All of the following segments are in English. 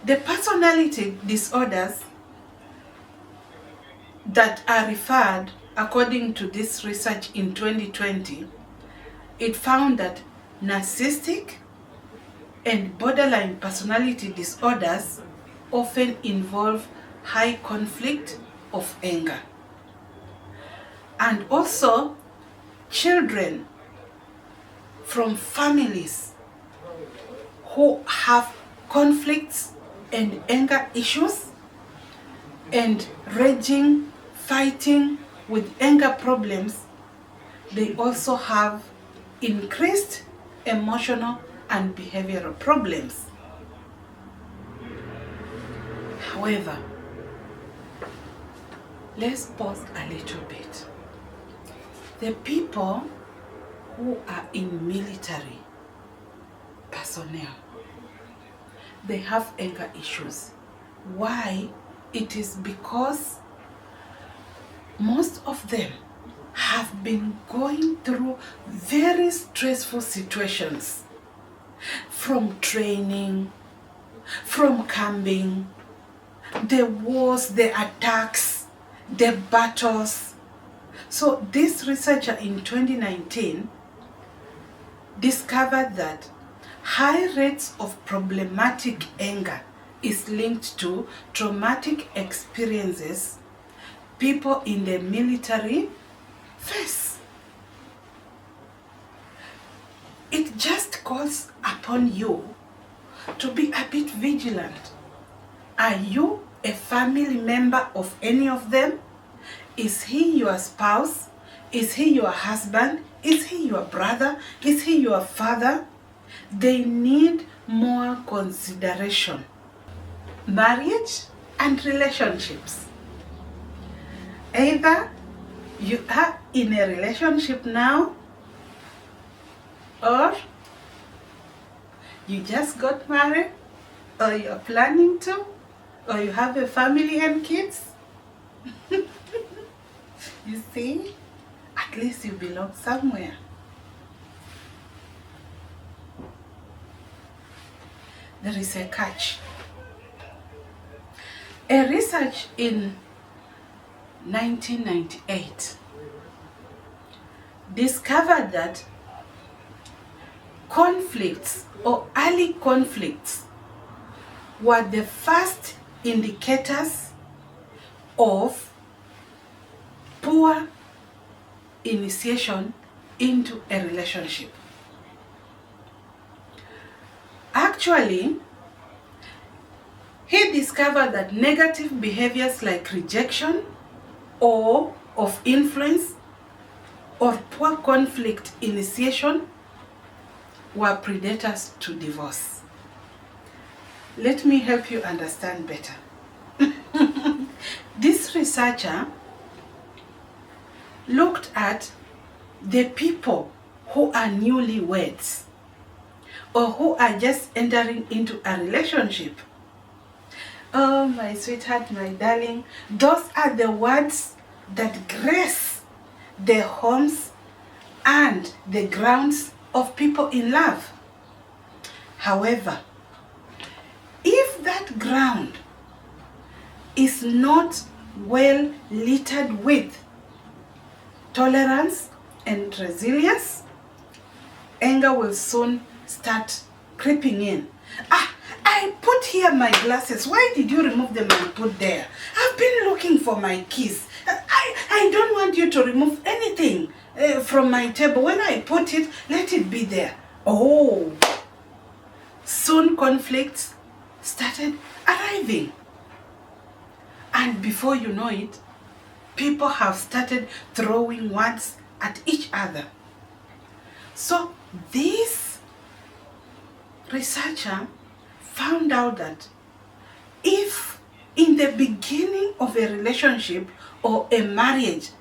The personality disorders that are referred, according to this research in 2020, it found that narcissistic and borderline personality disorders often involve high conflict of anger. And also, children from families who have conflicts and anger issues and raging, fighting with anger problems, they also have increased emotional and behavioral problems. However, let's pause a little bit. The people who are in military personnel, they have anger issues. Why? It is because most of them have been going through very stressful situations, from training, from camping, the wars, the attacks, the battles. So this researcher in 2019 discovered that high rates of problematic anger is linked to traumatic experiences people in the military face. It just calls upon you to be a bit vigilant. Are you a family member of any of them? Is he your spouse? Is he your husband? Is he your brother? Is he your father? They need more consideration. Marriage and relationships. Either you are in a relationship now, or you just got married, or you're planning to, or you have a family and kids. You see, at least you belong somewhere. There is a catch. A research in 1998 discovered that conflicts or early conflicts were the first indicators of poor initiation into a relationship. Actually, he discovered that negative behaviors like rejection or of influence or poor conflict initiation were predators to divorce. Let me help you understand better. This researcher looked at the people who are newlyweds or who are just entering into a relationship. Oh, my sweetheart, my darling, those are the words that grace the homes and the grounds of people in love. However, if that ground is not well littered with tolerance and resilience, anger will soon start creeping in. I put here my glasses. Why did you remove them and put there? I've been looking for my keys. I don't want you to remove anything from my table. When I put it, let it be there. Oh, soon conflicts started arriving. And before you know it, people have started throwing words at each other. So this researcher found out that if in the beginning of a relationship or a marriage,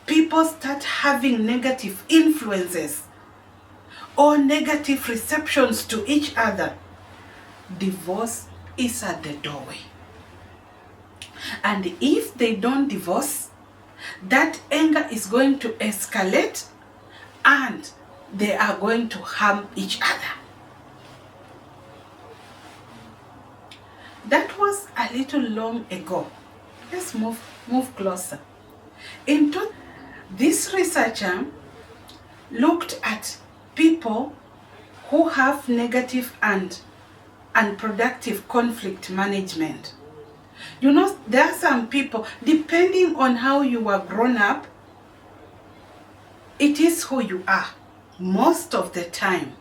people start having negative influences or negative receptions to each other, divorce is at the doorway. And if they don't divorce, that anger is going to escalate and they are going to harm each other. That was a little long ago. Let's move closer. This researcher looked at people who have negative and unproductive conflict management. You know, there are some people, depending on how you were grown up, it is who you are most of the time.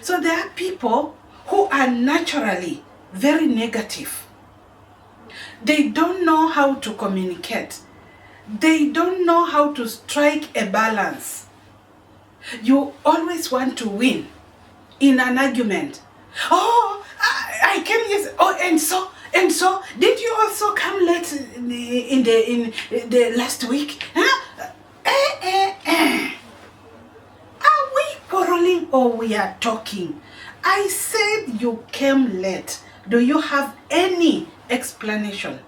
So there are people who are naturally very negative. They don't know how to communicate. They don't know how to strike a balance. You always want to win in an argument. Oh, I came yes. Oh, and so, did you also come late in the last week? Huh? Are we quarreling or we are talking? I said you came late. Do you have any explanation?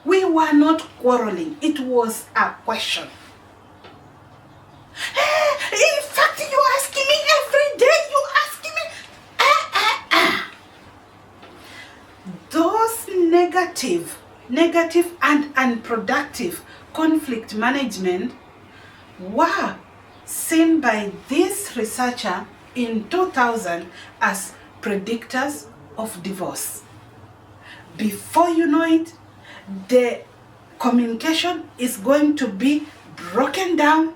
We were not quarreling. It was a question. In fact, you asking me every day. You asking me. Those negative and unproductive conflict management were seen by this researcher in 2000 as predictors of divorce. Before you know it, the communication is going to be broken down.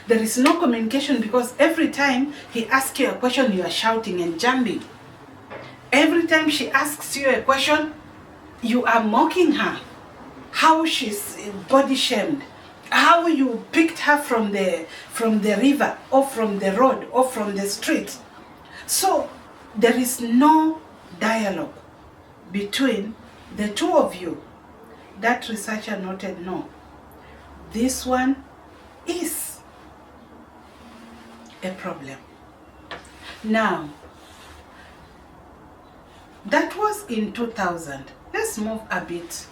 There is no communication because every time he asks you a question, you are shouting and jumping. Every time she asks you a question, you are mocking her. How she's body shamed. How you picked her from the river or from the road or from the street. So there is no dialogue between the two of you. That researcher noted, no, this one is a problem. Now, that was in 2000. Let's move a bit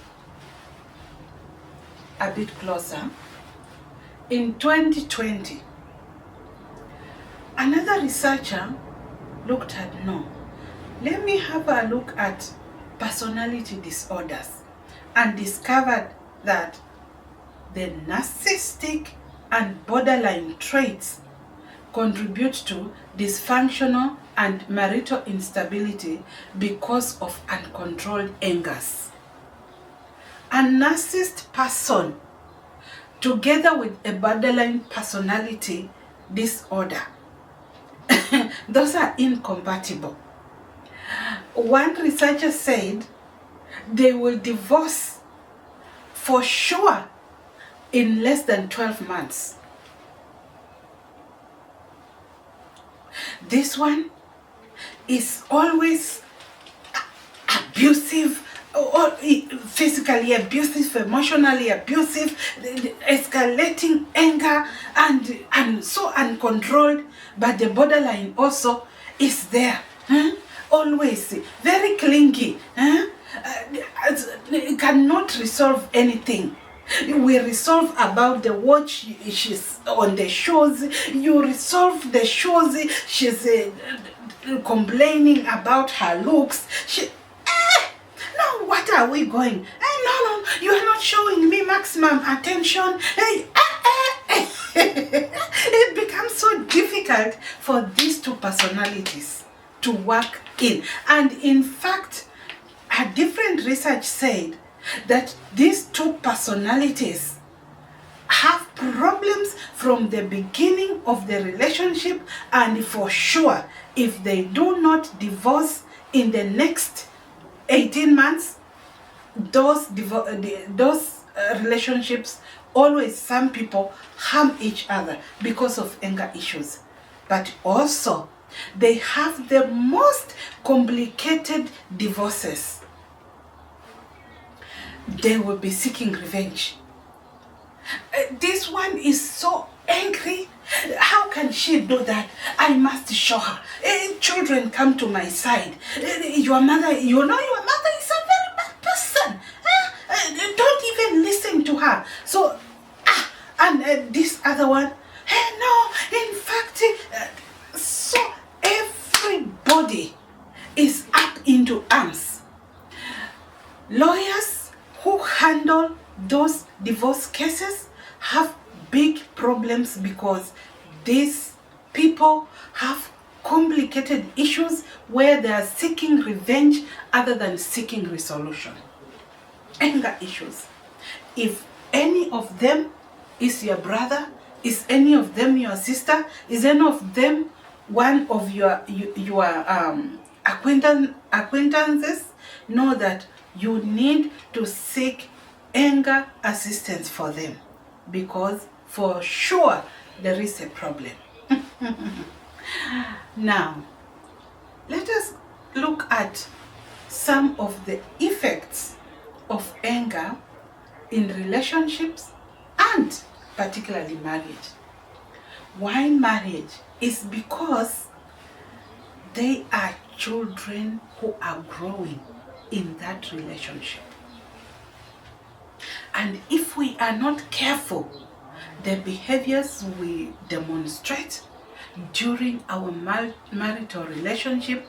closer. In 2020, another researcher looked at, no, let me have a look at personality disorders, and discovered that the narcissistic and borderline traits contribute to dysfunctional and marital instability because of uncontrolled angers. A narcissist person together with a borderline personality disorder, those are incompatible. One researcher said they will divorce for sure in less than 12 months. This one is always abusive, or physically abusive, emotionally abusive, escalating anger, and so uncontrolled. But the borderline also is there. Always very clingy. Cannot resolve anything. We resolve about the watch she's on the shows. You resolve the shows. She's complaining about her looks. Now what are we going? No, you are not showing me maximum attention. It becomes so difficult for these two personalities to work in. And in fact, a different research said that these two personalities have problems from the beginning of the relationship, and for sure, if they do not divorce in the next 18 months, those relationships, always some people harm each other because of anger issues. But also, they have the most complicated divorces. They will be seeking revenge. This one is so angry. How can she do that? I must show her. Children come to my side. Your mother, you know your mother is a very bad person. Don't even listen to her. So, and this other one, no, in fact, so everybody is up into arms. Lawyers who handle those divorce cases have big problems because these people have complicated issues where they are seeking revenge other than seeking resolution. Anger issues. If any of them is your brother, is any of them your sister, is any of them one of your acquaintances, know that you need to seek anger assistance for them, because for sure there is a problem. Now, let us look at some of the effects of anger in relationships and particularly marriage. Why marriage? Is because they are children who are growing in that relationship. And if we are not careful, the behaviors we demonstrate during our marital relationship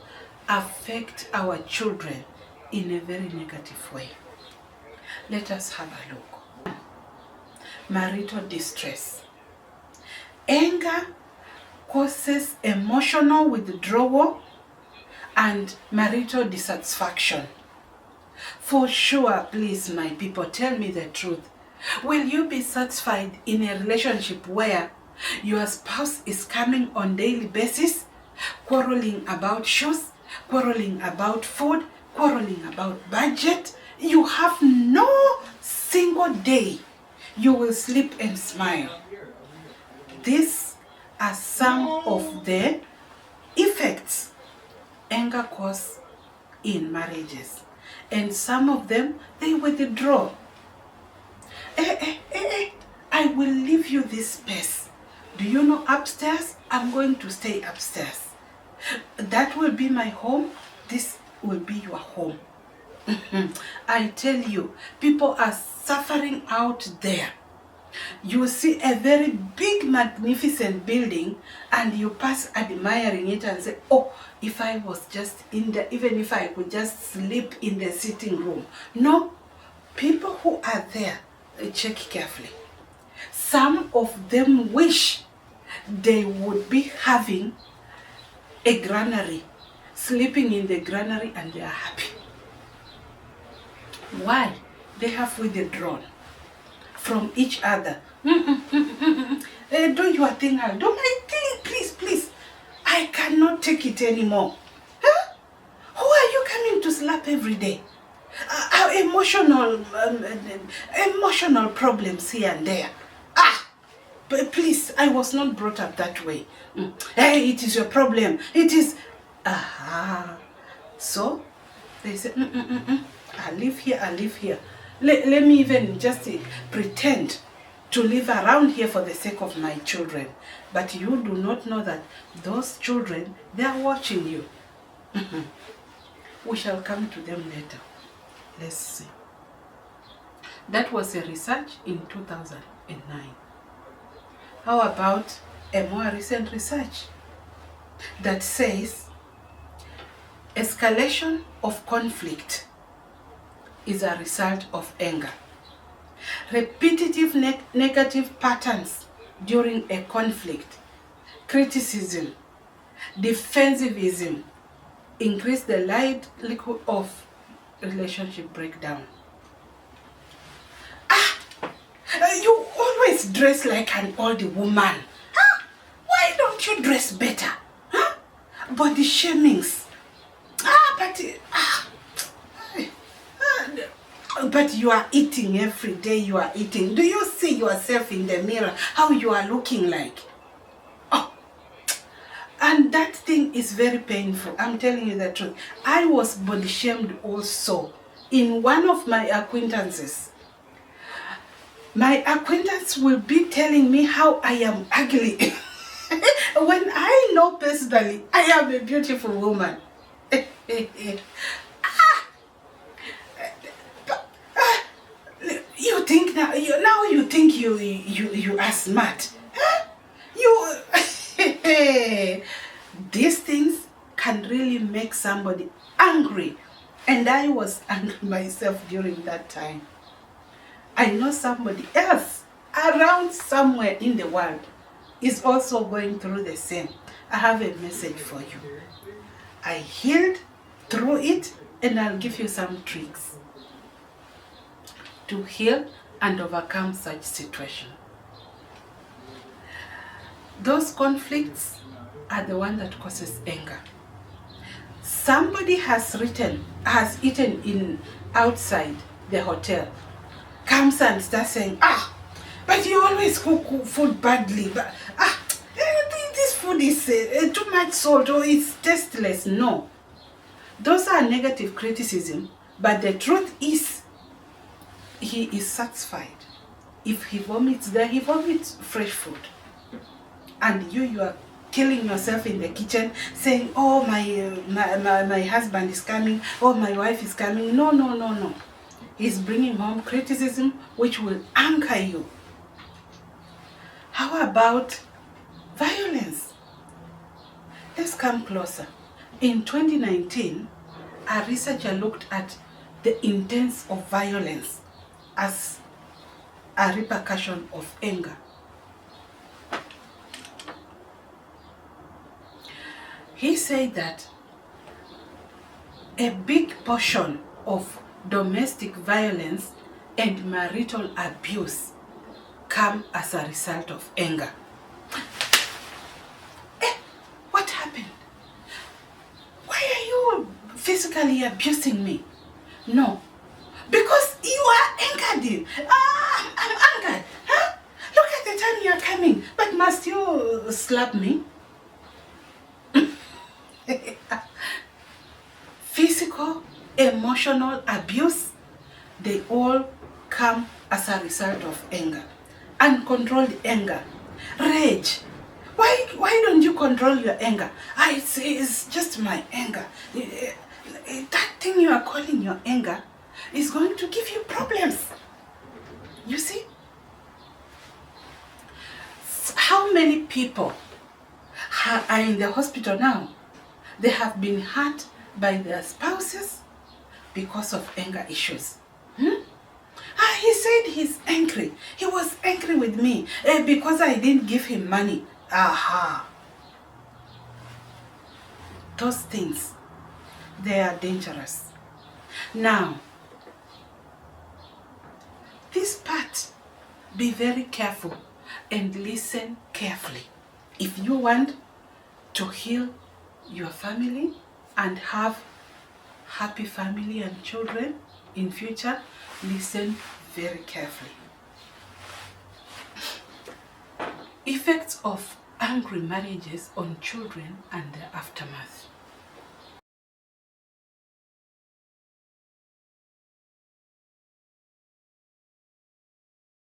affect our children in a very negative way. Let us have a look. Marital distress. Anger causes emotional withdrawal and marital dissatisfaction. For sure, please, my people, tell me the truth. Will you be satisfied in a relationship where your spouse is coming on daily basis, quarreling about shoes, quarreling about food, quarreling about budget? You have no single day you will sleep and smile. These are some of the effects anger causes in marriages. And some of them, they withdraw. I will leave you this space. Do you know upstairs? I'm going to stay upstairs. That will be my home. This will be your home. I tell you, people are suffering out there. You see a very big, magnificent building and you pass admiring it and say, oh, if I was just in there, even if I could just sleep in the sitting room. No, people who are there, check carefully. Some of them wish they would be having a granary, sleeping in the granary, and they are happy. Why? They have withdrawn from each other. Do your thing, I'll do my thing, please, please. I cannot take it anymore. Huh? Who are you coming to slap every day? Emotional problems here and there. But please, I was not brought up that way. Hey, it is your problem. It is. So they say, I live here, I live here. Let me even just pretend to live around here for the sake of my children. But you do not know that those children, they are watching you. We shall come to them later. Let's see. That was a research in 2009. How about a more recent research that says escalation of conflict is a result of anger. Repetitive negative patterns during a conflict, criticism, defensivism, increase the likelihood of relationship breakdown. You always dress like an old woman. Why don't you dress better? Body shamings. But you are eating every day, you are eating. Do you see yourself in the mirror, how you are looking like? And that thing is very painful. I'm telling you the truth. I was body shamed also in one of my acquaintances. My acquaintance will be telling me how I am ugly. When I know personally, I am a beautiful woman. You think now you think you are smart. These things can really make somebody angry And I was angry myself during that time. I know somebody else around somewhere in the world is also going through the same. I have a message for you. I healed through it, and I'll give you some tricks to heal and overcome such situation. Those conflicts are the one that causes anger. Somebody has eaten in outside the hotel, comes and starts saying, but you always cook food badly, but this food is too much salt, or it's tasteless. No. Those are negative criticism, but the truth is, he is satisfied. If he vomits there, he vomits fresh food. And you are killing yourself in the kitchen, saying, oh, my husband is coming, oh, my wife is coming. No. He's bringing home criticism which will anchor you. How about violence? Let's come closer. In 2019, a researcher looked at the intents of violence as a repercussion of anger. He said that a big portion of domestic violence and marital abuse come as a result of anger. What happened? Why are you physically abusing me? No, because you are angered. I'm angered. Huh? Look at the time you are coming, but must you slap me? Physical, emotional abuse, they all come as a result of anger. Uncontrolled anger, rage. Why don't you control your anger? It's just my anger. That thing you are calling your anger is going to give you problems. You see? How many people are in the hospital now? They have been hurt by their spouses because of anger issues. He said he's angry. He was angry with me because I didn't give him money. Those things, they are dangerous. Now, this part, be very careful and listen carefully. If you want to heal your family and have happy family and children in future, listen very carefully. Effects of angry marriages on children and their aftermath.